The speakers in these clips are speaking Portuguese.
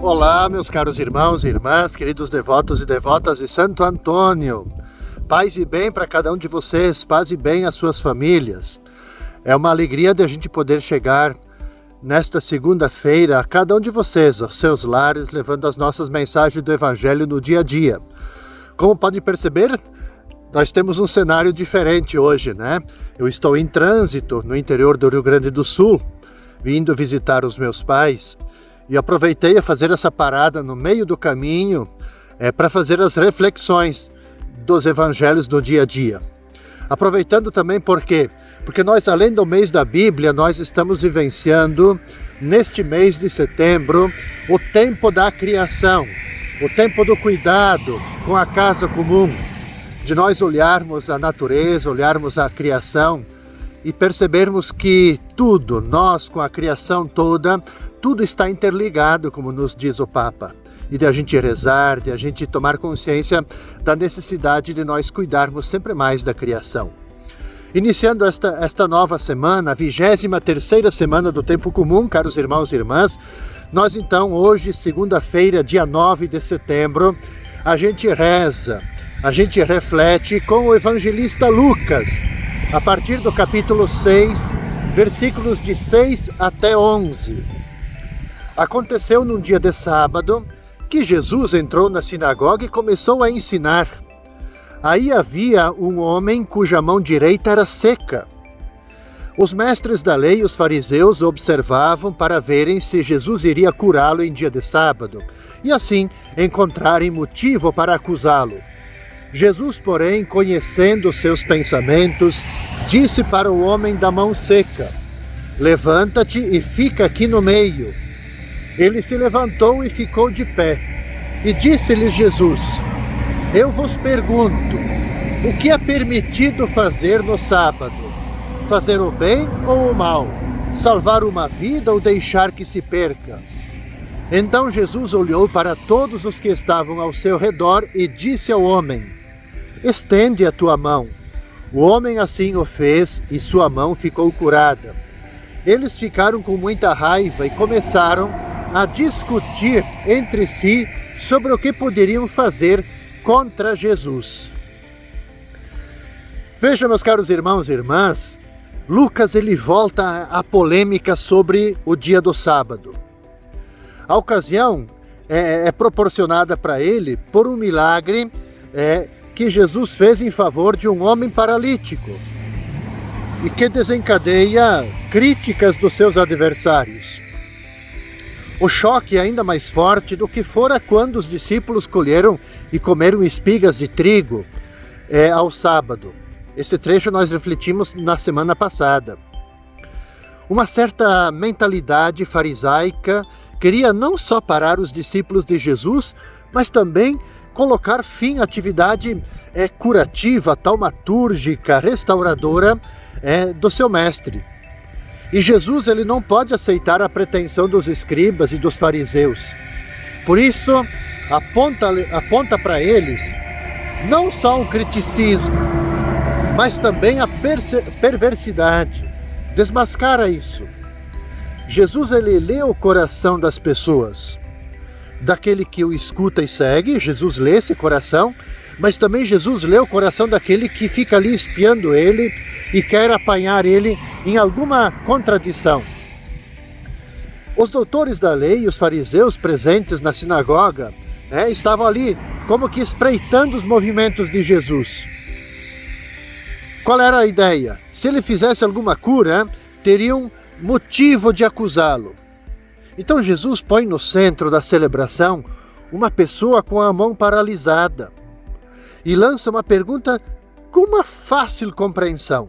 Olá, meus caros irmãos e irmãs, queridos devotos e devotas de Santo Antônio. Paz e bem para cada um de vocês, paz e bem às suas famílias. É uma alegria de a gente poder chegar nesta segunda-feira a cada um de vocês, aos seus lares, levando as nossas mensagens do Evangelho no dia a dia. Como podem perceber, nós temos um cenário diferente hoje, né? Eu estou em trânsito no interior do Rio Grande do Sul, vindo visitar os meus pais, e aproveitei a fazer essa parada no meio do caminho para fazer as reflexões dos evangelhos do dia a dia. Aproveitando também por quê? Porque nós, além do mês da Bíblia, nós estamos vivenciando, neste mês de setembro, o tempo da criação, o tempo do cuidado com a casa comum, de nós olharmos a natureza, olharmos a criação e percebermos que tudo, nós com a criação toda, tudo está interligado, como nos diz o Papa. E de a gente rezar, de a gente tomar consciência da necessidade de nós cuidarmos sempre mais da criação. Iniciando esta nova semana, a 23ª semana do Tempo Comum, caros irmãos e irmãs, nós então hoje, segunda-feira, dia 9 de setembro, a gente reza, a gente reflete com o evangelista Lucas, a partir do capítulo 6, versículos de 6 até 11. Aconteceu num dia de sábado que Jesus entrou na sinagoga e começou a ensinar. Aí havia um homem cuja mão direita era seca. Os mestres da lei e os fariseus observavam para verem se Jesus iria curá-lo em dia de sábado, e assim encontrarem motivo para acusá-lo. Jesus, porém, conhecendo seus pensamentos, disse para o homem da mão seca: "Levanta-te e fica aqui no meio." Ele se levantou e ficou de pé. E disse-lhe Jesus: "Eu vos pergunto, o que é permitido fazer no sábado? Fazer o bem ou o mal? Salvar uma vida ou deixar que se perca?" Então Jesus olhou para todos os que estavam ao seu redor e disse ao homem: "Estende a tua mão." O homem assim o fez e sua mão ficou curada. Eles ficaram com muita raiva e começaram a discutir entre si sobre o que poderiam fazer contra Jesus. Veja, meus caros irmãos e irmãs, Lucas ele volta à polêmica sobre o dia do sábado. A ocasião é proporcionada para ele por um milagre que Jesus fez em favor de um homem paralítico e que desencadeia críticas dos seus adversários. O choque é ainda mais forte do que fora quando os discípulos colheram e comeram espigas de trigo ao sábado. Esse trecho nós refletimos na semana passada. Uma certa mentalidade farisaica queria não só parar os discípulos de Jesus, mas também colocar fim à atividade curativa, taumatúrgica, restauradora do seu mestre. E Jesus ele não pode aceitar a pretensão dos escribas e dos fariseus. Por isso, aponta para eles não só um criticismo, mas também a perversidade. Desmascara isso. Jesus ele lê o coração das pessoas. Daquele que o escuta e segue, Jesus lê esse coração, mas também Jesus lê o coração daquele que fica ali espiando ele e quer apanhar ele em alguma contradição. Os doutores da lei e os fariseus presentes na sinagoga estavam ali como que espreitando os movimentos de Jesus. Qual era a ideia? Se ele fizesse alguma cura, teriam motivo de acusá-lo. Então Jesus põe no centro da celebração uma pessoa com a mão paralisada e lança uma pergunta com uma fácil compreensão.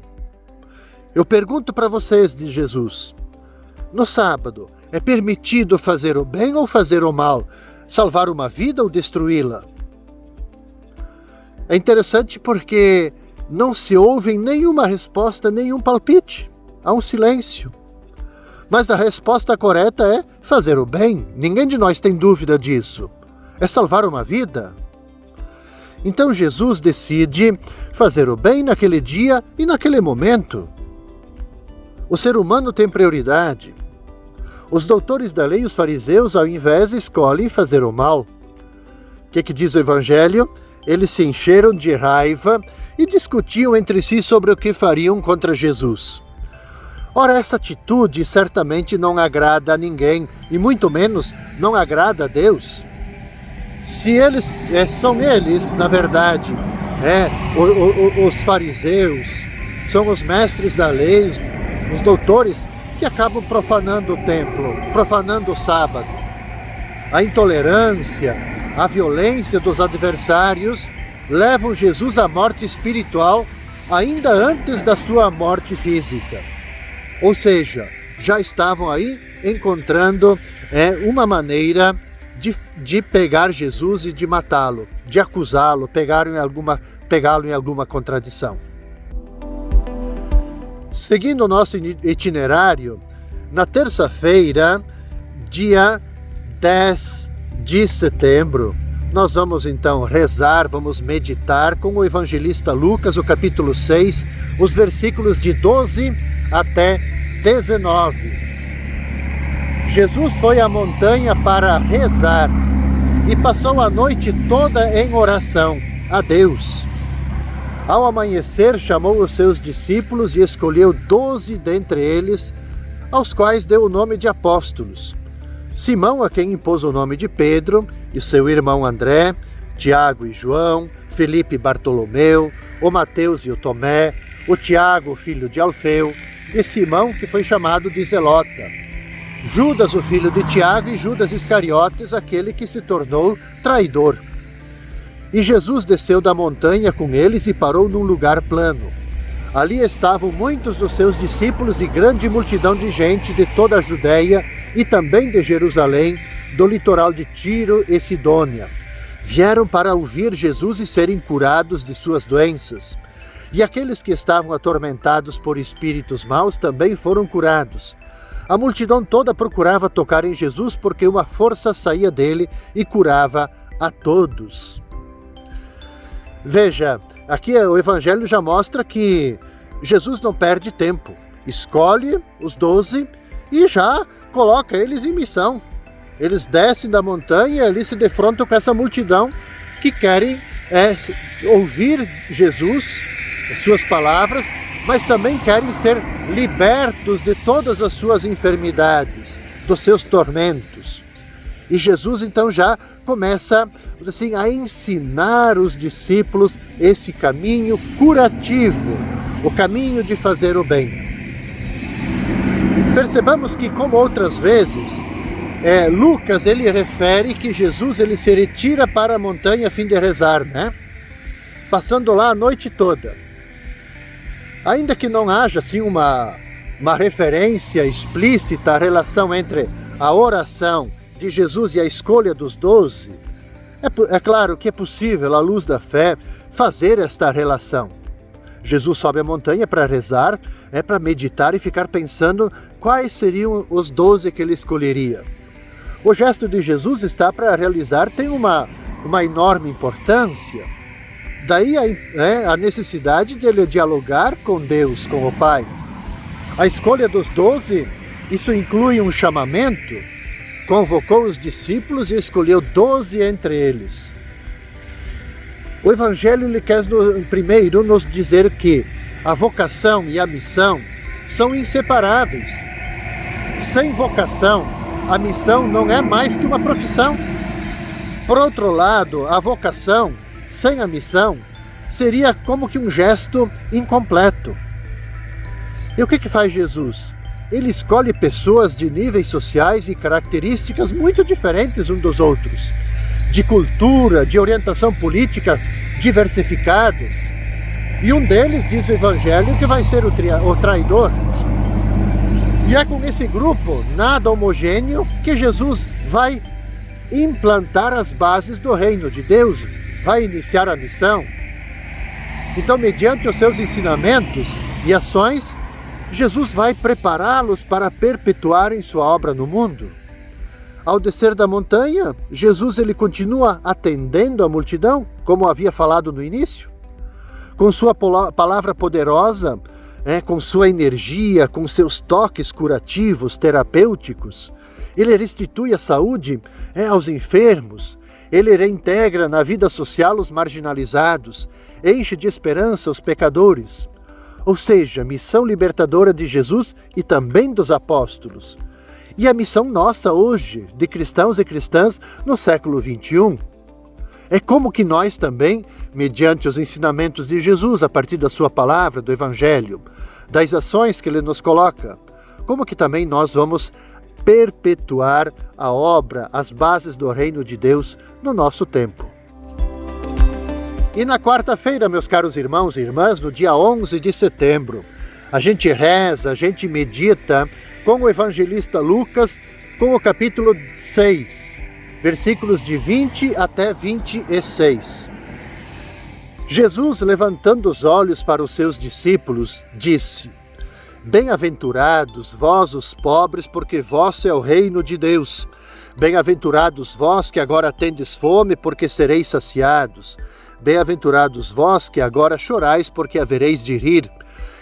Eu pergunto para vocês, diz Jesus, no sábado é permitido fazer o bem ou fazer o mal? Salvar uma vida ou destruí-la? É interessante porque não se ouve nenhuma resposta, nenhum palpite. Há um silêncio. Mas a resposta correta é fazer o bem. Ninguém de nós tem dúvida disso. É salvar uma vida. Então Jesus decide fazer o bem naquele dia e naquele momento. O ser humano tem prioridade. Os doutores da lei, os fariseus, ao invés, escolhem fazer o mal. O que diz o Evangelho? Eles se encheram de raiva e discutiam entre si sobre o que fariam contra Jesus. Ora, essa atitude certamente não agrada a ninguém, e muito menos não agrada a Deus. Se eles, são eles, na verdade, os fariseus, são os mestres da lei, os doutores, que acabam profanando o templo, profanando o sábado. A intolerância, a violência dos adversários levam Jesus à morte espiritual ainda antes da sua morte física. Ou seja, já estavam aí encontrando uma maneira de pegar Jesus e de matá-lo, de acusá-lo, pegá-lo em alguma contradição. Seguindo o nosso itinerário, na terça-feira, dia 10 de setembro, nós vamos então rezar, vamos meditar com o evangelista Lucas, o capítulo 6, os versículos de 12 até 19. Jesus foi à montanha para rezar e passou a noite toda em oração a Deus. Ao amanhecer, chamou os seus discípulos e escolheu 12 dentre eles, aos quais deu o nome de apóstolos. Simão, a quem impôs o nome de Pedro, e seu irmão André, Tiago e João, Felipe e Bartolomeu, o Mateus e o Tomé, o Tiago, filho de Alfeu, e Simão, que foi chamado de Zelota, Judas, o filho de Tiago, e Judas Iscariotes, aquele que se tornou traidor. E Jesus desceu da montanha com eles e parou num lugar plano. Ali estavam muitos dos seus discípulos e grande multidão de gente de toda a Judéia e também de Jerusalém, do litoral de Tiro e Sidônia. Vieram para ouvir Jesus e serem curados de suas doenças. E aqueles que estavam atormentados por espíritos maus também foram curados. A multidão toda procurava tocar em Jesus porque uma força saía dele e curava a todos. Veja, aqui o Evangelho já mostra que Jesus não perde tempo. Escolhe os 12 e já coloca eles em missão. Eles descem da montanha e ali se defrontam com essa multidão que querem ouvir Jesus, as suas palavras, mas também querem ser libertos de todas as suas enfermidades, dos seus tormentos. E Jesus então já começa assim, a ensinar os discípulos esse caminho curativo, o caminho de fazer o bem. Percebamos que, como outras vezes, Lucas ele refere que Jesus ele se retira para a montanha a fim de rezar, né? Passando lá a noite toda. Ainda que não haja assim uma referência explícita à relação entre a oração de Jesus e a escolha dos 12, é claro que é possível, à luz da fé, fazer esta relação. Jesus sobe a montanha para rezar, para meditar e ficar pensando quais seriam os 12 que ele escolheria. O gesto de Jesus está para realizar tem uma enorme importância. Daí a necessidade de ele dialogar com Deus, com o Pai. A escolha dos 12, isso inclui um chamamento. Convocou os discípulos e escolheu 12 entre eles. O Evangelho ele quer primeiro nos dizer que a vocação e a missão são inseparáveis. Sem vocação, a missão não é mais que uma profissão. Por outro lado, a vocação, sem a missão, seria como que um gesto incompleto. E o que faz Jesus? Ele escolhe pessoas de níveis sociais e características muito diferentes uns dos outros, de cultura, de orientação política diversificadas. E um deles, diz o Evangelho, que vai ser o traidor. E é com esse grupo, nada homogêneo, que Jesus vai implantar as bases do reino de Deus, vai iniciar a missão. Então, mediante os seus ensinamentos e ações, Jesus vai prepará-los para perpetuarem sua obra no mundo. Ao descer da montanha, Jesus ele continua atendendo a multidão, como havia falado no início. Com sua palavra poderosa, com sua energia, com seus toques curativos, terapêuticos. Ele restitui a saúde aos enfermos, ele reintegra na vida social os marginalizados, enche de esperança os pecadores. Ou seja, missão libertadora de Jesus e também dos apóstolos. E a missão nossa hoje, de cristãos e cristãs no século XXI. É como que nós também, mediante os ensinamentos de Jesus, a partir da sua palavra, do Evangelho, das ações que ele nos coloca, como que também nós vamos perpetuar a obra, as bases do reino de Deus no nosso tempo. E na quarta-feira, meus caros irmãos e irmãs, no dia 11 de setembro, a gente reza, a gente medita com o evangelista Lucas, com o capítulo 6, versículos de 20 até 26. Jesus, levantando os olhos para os seus discípulos, disse: Bem-aventurados vós os pobres, porque vosso é o reino de Deus. Bem-aventurados vós que agora tendes fome, porque sereis saciados. Bem-aventurados vós que agora chorais, porque havereis de rir.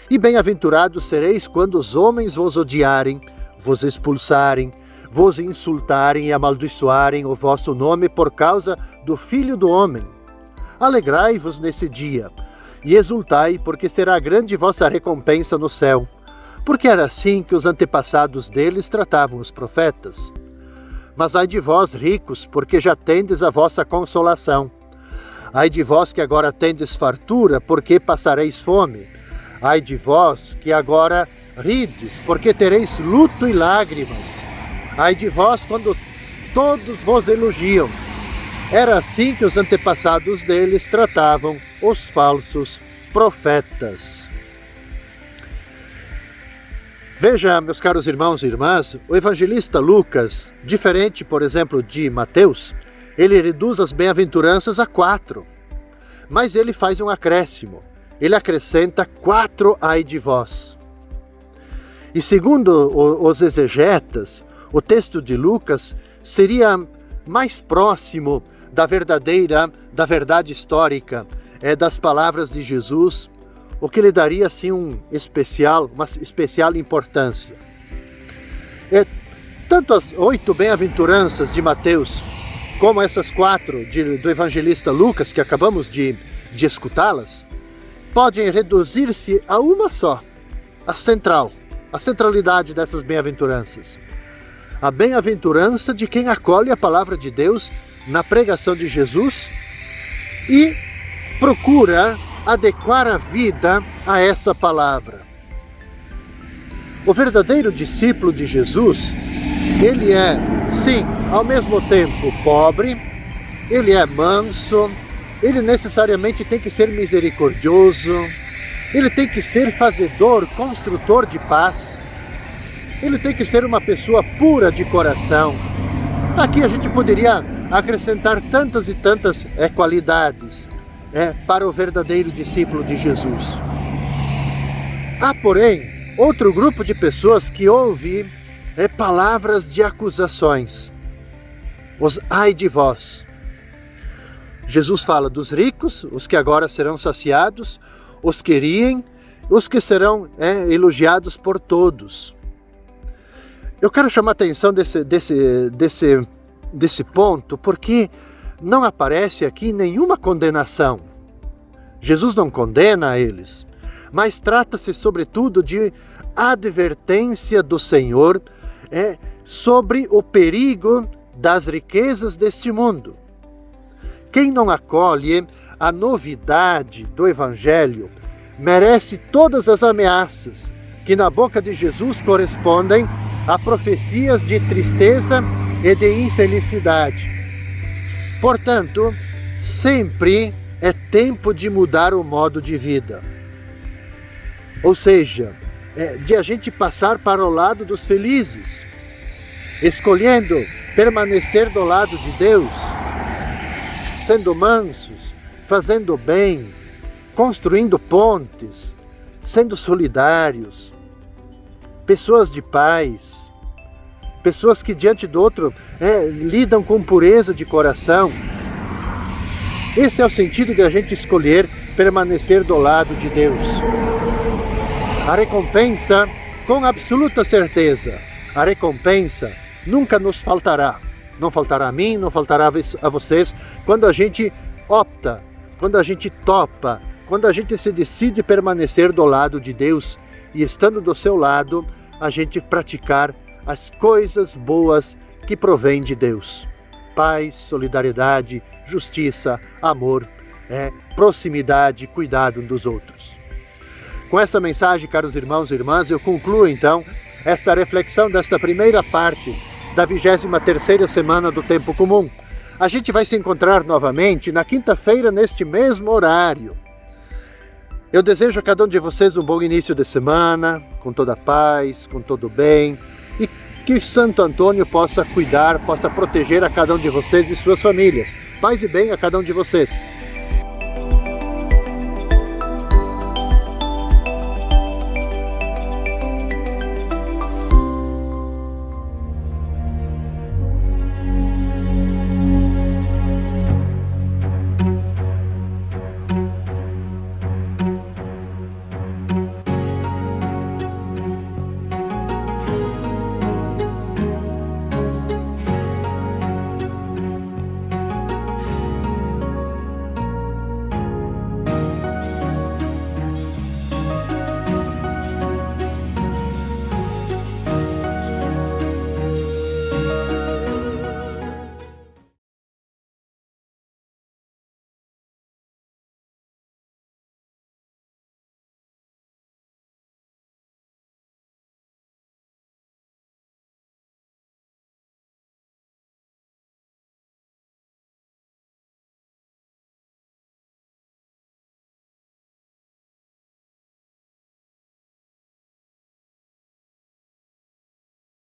E bem-aventurados sereis quando os homens vos odiarem, vos expulsarem, vos insultarem e amaldiçoarem o vosso nome por causa do Filho do Homem. Alegrai-vos nesse dia, e exultai, porque será grande vossa recompensa no céu. Porque era assim que os antepassados deles tratavam os profetas. Mas ai de vós, ricos, porque já tendes a vossa consolação. Ai de vós que agora tendes fartura, porque passareis fome. Ai de vós que agora rides, porque tereis luto e lágrimas. Ai de vós quando todos vos elogiam. Era assim que os antepassados deles tratavam os falsos profetas. Veja, meus caros irmãos e irmãs, o evangelista Lucas, diferente, por exemplo, de Mateus, ele reduz as bem-aventuranças a 4, mas ele faz um acréscimo. Ele acrescenta 4 ai de vós. E segundo os exegetas, o texto de Lucas seria mais próximo da verdade histórica, das palavras de Jesus, o que lhe daria assim uma especial importância. Tanto as 8 bem-aventuranças de Mateus, como essas 4 do evangelista Lucas, que acabamos de escutá-las, podem reduzir-se a uma só, a centralidade dessas bem-aventuranças. A bem-aventurança de quem acolhe a palavra de Deus na pregação de Jesus e procura adequar a vida a essa palavra. O verdadeiro discípulo de Jesus, ele é, sim, ao mesmo tempo pobre, ele é manso, ele necessariamente tem que ser misericordioso, ele tem que ser fazedor, construtor de paz, ele tem que ser uma pessoa pura de coração. Aqui a gente poderia acrescentar tantas e tantas qualidades para o verdadeiro discípulo de Jesus. Há, porém, outro grupo de pessoas que ouve palavras de acusações. Os ai de vós. Jesus fala dos ricos, os que agora serão saciados, os que riem, os que serão elogiados por todos. Eu quero chamar a atenção desse ponto, porque não aparece aqui nenhuma condenação. Jesus não condena a eles, mas trata-se sobretudo de advertência do Senhor sobre o perigo das riquezas deste mundo. Quem não acolhe a novidade do Evangelho merece todas as ameaças que na boca de Jesus correspondem a profecias de tristeza e de infelicidade. Portanto, sempre é tempo de mudar o modo de vida. Ou seja, de a gente passar para o lado dos felizes, escolhendo permanecer do lado de Deus, sendo mansos, fazendo bem, construindo pontes, sendo solidários, pessoas de paz, pessoas que diante do outro lidam com pureza de coração. Esse é o sentido de a gente escolher permanecer do lado de Deus. A recompensa, com absoluta certeza, a recompensa nunca nos faltará. Não faltará a mim, não faltará a vocês, quando a gente opta, quando a gente topa, quando a gente se decide permanecer do lado de Deus e, estando do seu lado, a gente praticar as coisas boas que provêm de Deus. Paz, solidariedade, justiça, amor, proximidade, cuidado um dos outros. Com essa mensagem, caros irmãos e irmãs, eu concluo então esta reflexão desta primeira parte da 23ª semana do Tempo Comum. A gente vai se encontrar novamente na quinta-feira, neste mesmo horário. Eu desejo a cada um de vocês um bom início de semana, com toda a paz, com todo o bem, e que Santo Antônio possa cuidar, possa proteger a cada um de vocês e suas famílias. Paz e bem a cada um de vocês.